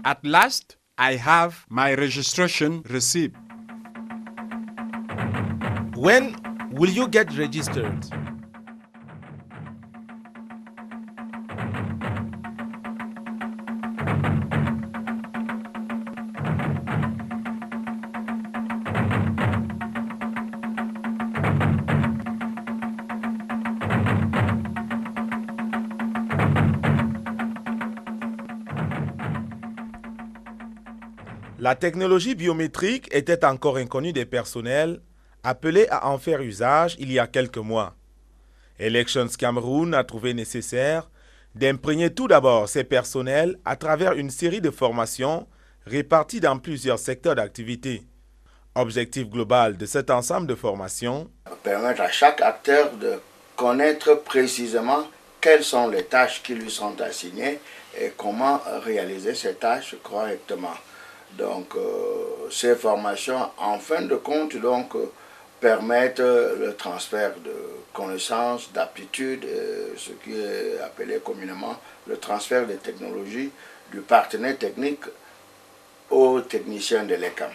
At last, I have my registration receipt. When will you get registered? La technologie biométrique était encore inconnue des personnels appelés à en faire usage il y a quelques mois. Elections Cameroun a trouvé nécessaire d'imprégner tout d'abord ses personnels à travers une série de formations réparties dans plusieurs secteurs d'activité. Objectif global de cet ensemble de formations: permettre à chaque acteur de connaître précisément quelles sont les tâches qui lui sont assignées et comment réaliser ces tâches correctement. Donc, ces formations, en fin de compte, permettent le transfert de connaissances, d'aptitudes, ce qui est appelé communément le transfert des technologies du partenaire technique aux techniciens de l'ECAM.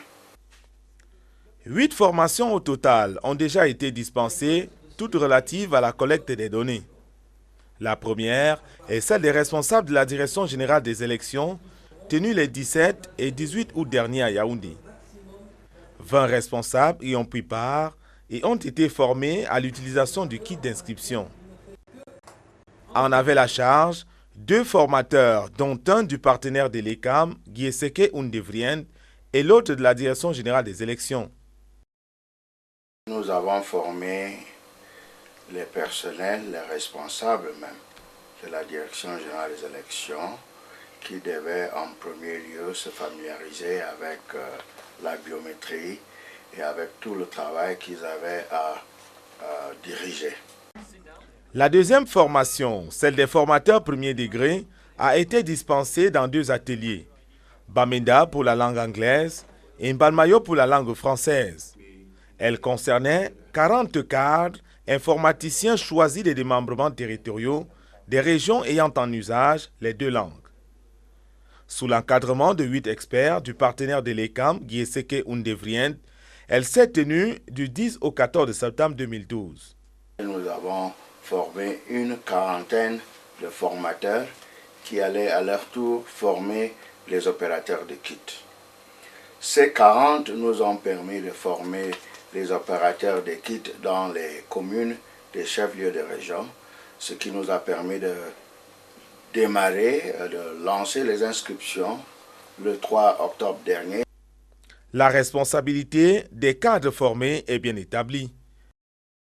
8 formations au total ont déjà été dispensées, toutes relatives à la collecte des données. La première est celle des responsables de la Direction générale des élections, tenue les 17 et 18 août dernier à Yaoundé. 20 responsables y ont pris part et ont été formés à l'utilisation du kit d'inscription. En avaient la charge 2 formateurs, dont un du partenaire de l'ECAM, Gieseke Undevriend, et l'autre de la Direction générale des élections. Nous avons formé les personnels, les responsables même de la Direction générale des élections, qui devaient en premier lieu se familiariser avec la biométrie et avec tout le travail qu'ils avaient à diriger. La deuxième formation, celle des formateurs premier degré, a été dispensée dans 2 ateliers, Bamenda pour la langue anglaise et Mbalmayo pour la langue française. Elle concernait 40 cadres informaticiens choisis des démembrements territoriaux des régions ayant en usage les 2 langues. Sous l'encadrement de 8 experts du partenaire de l'ECAM, Gieseke Undevriend, elle s'est tenue du 10 au 14 septembre 2012. Nous avons formé une quarantaine de formateurs qui allaient à leur tour former les opérateurs de kit. Ces 40 nous ont permis de former les opérateurs de kit dans les communes des chefs-lieux de région, ce qui nous a permis de démarrer, de lancer les inscriptions le 3 octobre dernier. La responsabilité des cadres formés est bien établie.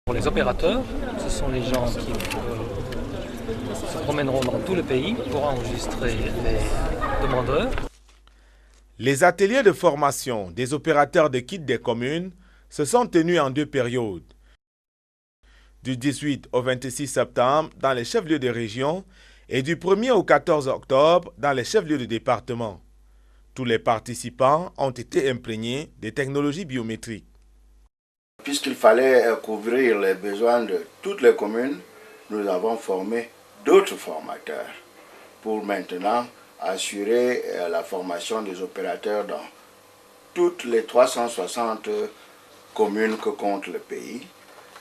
Pour les opérateurs, ce sont les gens qui se promèneront dans tout le pays pour enregistrer les demandeurs. Les ateliers de formation des opérateurs de kits des communes se sont tenus en 2 périodes. Du 18 au 26 septembre dans les chefs-lieux de région et du 1er au 14 octobre dans les chefs-lieux de département. Tous les participants ont été imprégnés des technologies biométriques. Puisqu'il fallait couvrir les besoins de toutes les communes, nous avons formé d'autres formateurs pour maintenant assurer la formation des opérateurs dans toutes les 360 communes que compte le pays.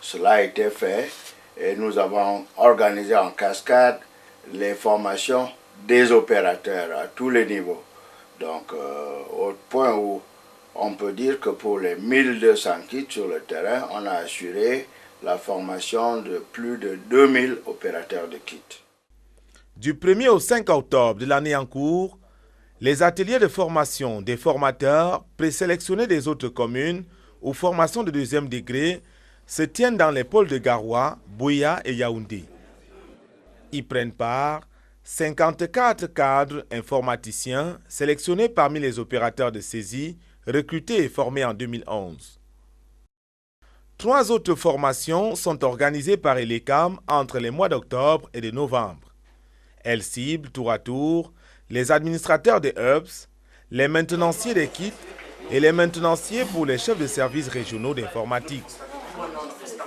Cela a été fait et nous avons organisé en cascade les formations des opérateurs à tous les niveaux. Donc au point où on peut dire que pour les 1200 kits sur le terrain, on a assuré la formation de plus de 2000 opérateurs de kits. Du 1er au 5 octobre de l'année en cours, Les ateliers de formation des formateurs présélectionnés des autres communes ou formation de deuxième degré se tiennent dans les pôles de Garoua, Buea et Yaoundé. Y prennent part 54 cadres informaticiens sélectionnés parmi les opérateurs de saisie recrutés et formés en 2011. 3 autres formations sont organisées par ELECAM entre les mois d'octobre et de novembre. Elles ciblent tour à tour les administrateurs des hubs, les maintenanciers des kits et les maintenanciers pour les chefs de services régionaux d'informatique.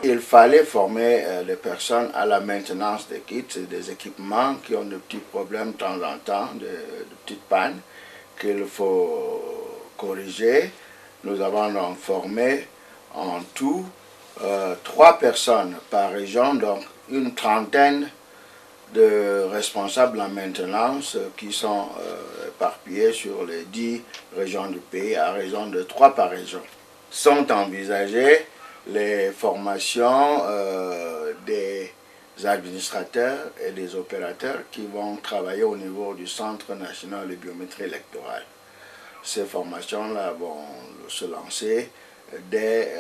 Il fallait former les personnes à la maintenance des kits et des équipements qui ont de petits problèmes de temps en temps, de petites pannes qu'il faut corriger. Nous avons donc formé en tout 3 personnes par région, donc une trentaine de responsables en maintenance qui sont éparpillés sur les 10 régions du pays à raison de 3 par région. Sont envisagées les formations des administrateurs et des opérateurs qui vont travailler au niveau du Centre national de biométrie électorale. Ces formations-là vont se lancer dès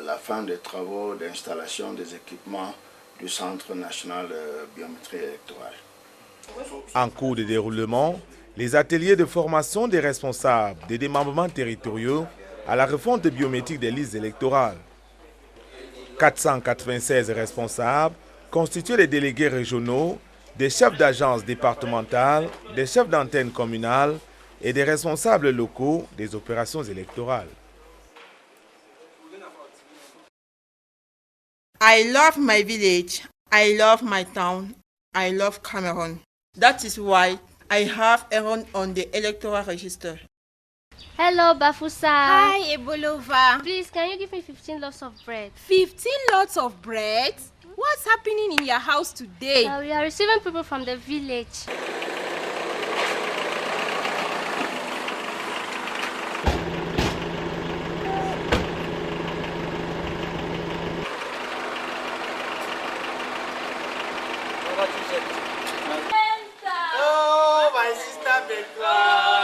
la fin des travaux d'installation des équipements du Centre national de biométrie électorale. En cours de déroulement, les ateliers de formation des responsables des démembrements territoriaux à la refonte biométrique des listes électorales. 496 responsables constituent les délégués régionaux, des chefs d'agences départementales, des chefs d'antenne communales et des responsables locaux des opérations électorales. I love my village, I love my town, I love Cameroon. That is why I have Aaron on the electoral register. Hello, Bafusa. Hi, Ebolova. Please, can you give me 15 loaves of bread? 15 lots of bread? What's happening in your house today? We are receiving people from the village. Oh, my sister Bekwa.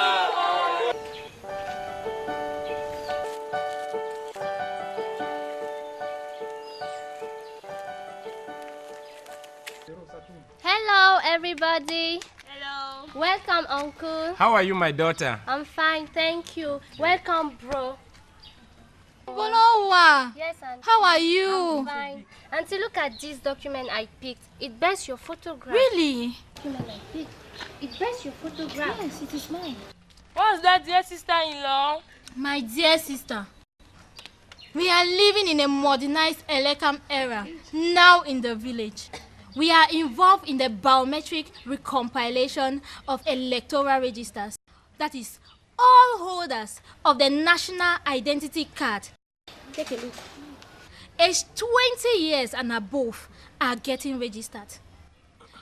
Hello, everybody. Hello. Welcome, Uncle. How are you, my daughter? I'm fine, thank you. Welcome, bro. Bolowa. Yes, Auntie. How are you? I'm fine. Auntie, look at this document I picked. It bears your photograph. Really? Document I picked. It bears your photograph. Yes, it is mine. What's that, dear sister-in-law? My dear sister, we are living in a modernized Elekam era now in the village. We are involved in the biometric recompilation of electoral registers. That is, all holders of the National Identity Card. Take a look. Age 20 years and above are getting registered.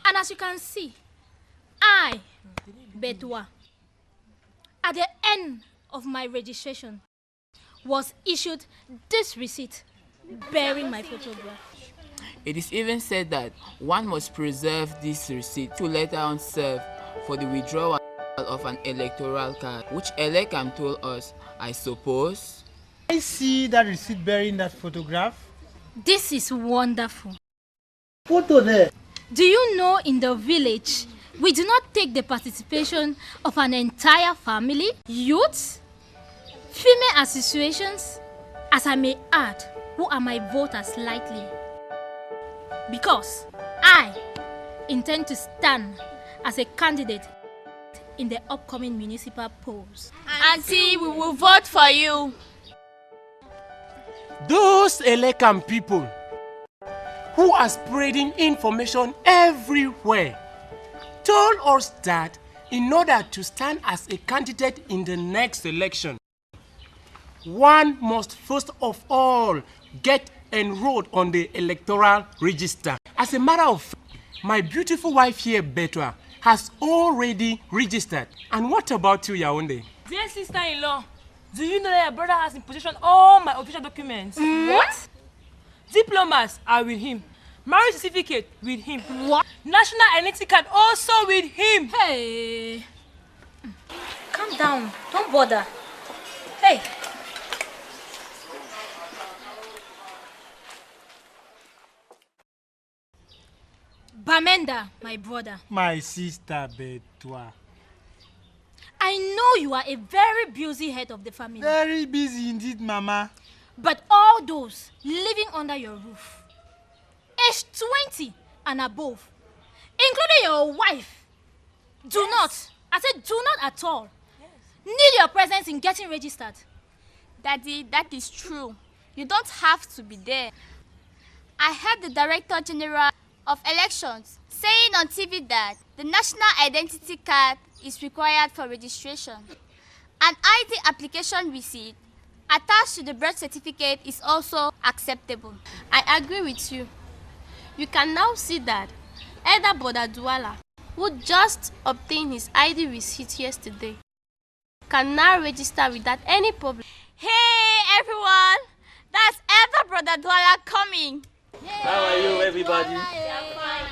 And as you can see, I, Betwa, at the end of my registration, was issued this receipt bearing my photograph. It is even said that one must preserve this receipt to later on serve for the withdrawal of an electoral card, which Elekam told us, I suppose. I see that receipt bearing that photograph. This is wonderful. Photo there. Do you know in the village, we do not take the participation of an entire family, youth, female associations, as I may add, who are my voters lightly. Because I intend to stand as a candidate in the upcoming municipal polls. Auntie, we will vote for you. Those Elekam people who are spreading information everywhere told us that in order to stand as a candidate in the next election, one must first of all get enrolled on the electoral register. As a matter of fact, my beautiful wife here, Betwa, has already registered. And what about you, Yaoundé? Dear sister-in-law, do you know that your brother has in possession all my official documents? What? Diplomas are with him. Marriage certificate with him. What? National identity card also with him. Hey. calm down. Don't bother. Hey. Bamenda, my brother. My sister Betwa. I know you are a very busy head of the family. Very busy indeed, Mama. But all those living under your roof, age 20 and above, including your wife, do not, I said do not at all, need your presence in getting registered. Daddy, that is true. You don't have to be there. I heard the Director General of Elections saying on TV that the National Identity Card is required for registration. An ID application receipt attached to the birth certificate is also acceptable. I agree with you. You can now see that Elder Brother Douala, who just obtained his ID receipt yesterday, can now register without any problem. Hey everyone! That's Elder Brother Douala coming! How are you, everybody?